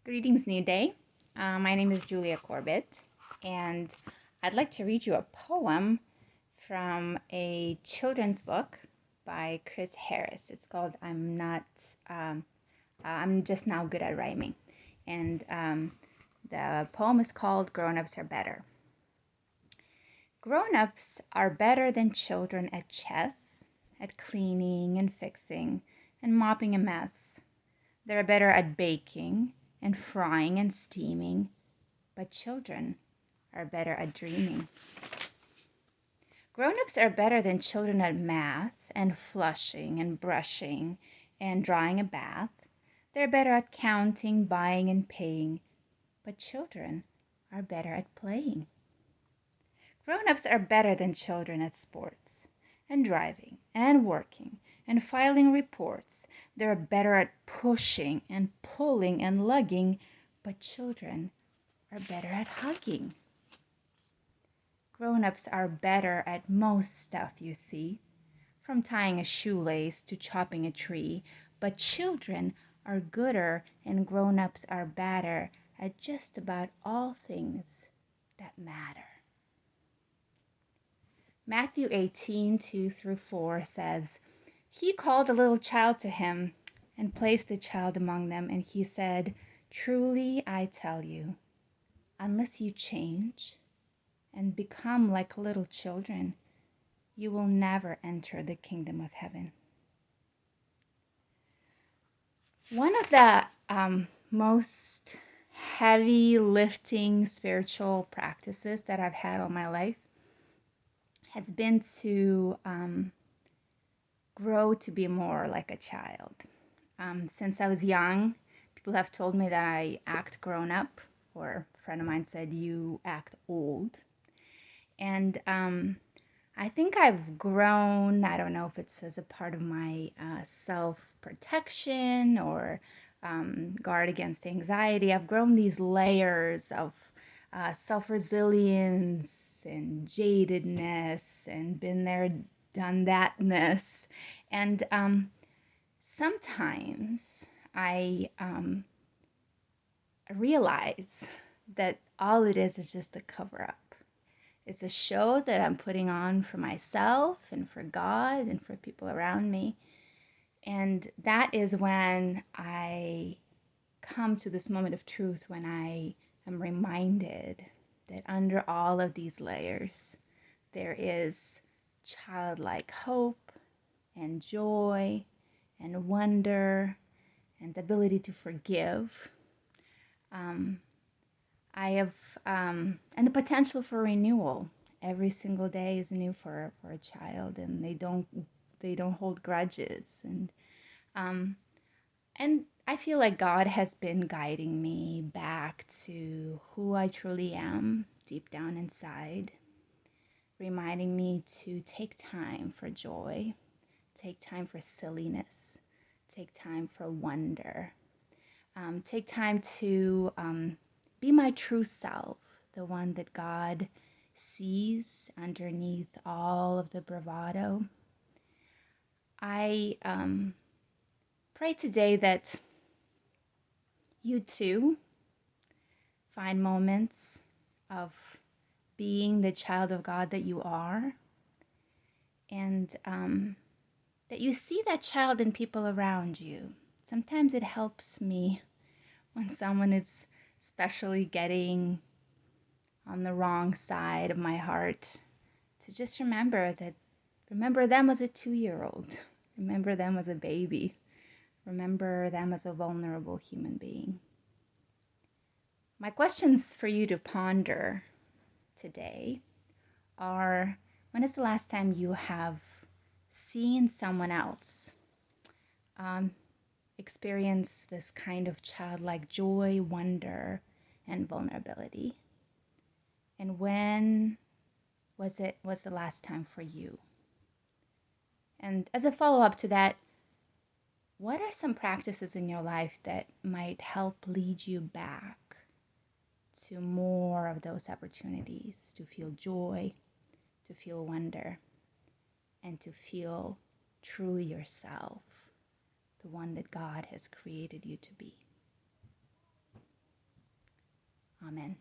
Greetings, New Day. My name is Julia Corbett, and I'd like to read you a poem from a children's book by Chris Harris. It's called I'm Just Now Good at Rhyming. And the poem is called Grown-ups Are Better. Grown-ups are better than children at chess, at cleaning and fixing and mopping a mess. They're better at baking and frying and steaming, but children are better at dreaming. Grown-ups are better than children at math and flushing and brushing and drawing a bath. They're better at counting, buying, and paying, but children are better at playing. Grown-ups are better than children at sports and driving and working and filing reports. They're better at pushing and pulling and lugging, but children are better at hugging. Grown-ups are better at most stuff, you see, from tying a shoelace to chopping a tree, but children are gooder and grown-ups are badder at just about all things that matter. Matthew 18:2-4 says, He called a little child to him and placed the child among them, and he said, Truly I tell you, unless you change and become like little children, you will never enter the kingdom of heaven. One of the most heavy lifting spiritual practices that I've had all my life has been to grow to be more like a child. Since I was young, people have told me that I act grown up, or a friend of mine said, you act old. And I think I've grown, I don't know if it's as a part of my self-protection or guard against anxiety. I've grown these layers of self-resilience and jadedness and been there, done thatness. And sometimes I realize that all it is just a cover-up. It's a show that I'm putting on for myself and for God and for people around me. And that is when I come to this moment of truth, when I am reminded that under all of these layers, there is childlike hope and joy and wonder and the ability to forgive. I have, and the potential for renewal. Every single day is new for a child, and they don't hold grudges, and I feel like God has been guiding me back to who I truly am deep down inside, reminding me to take time for joy, take time for silliness, take time for wonder, take time to be my true self, the one that God sees underneath all of the bravado. I pray today that you too find moments of being the child of God that you are, and that you see that child in people around you. Sometimes it helps me when someone is especially getting on the wrong side of my heart to just remember them as a 2-year-old, remember them as a baby, remember them as a vulnerable human being. My questions for you to ponder today are, when is the last time you have seen someone else experience this kind of childlike joy, wonder, and vulnerability? And when was the last time for you? And as a follow-up to that, what are some practices in your life that might help lead you back to more of those opportunities to feel joy, to feel wonder, and to feel truly yourself, the one that God has created you to be? Amen.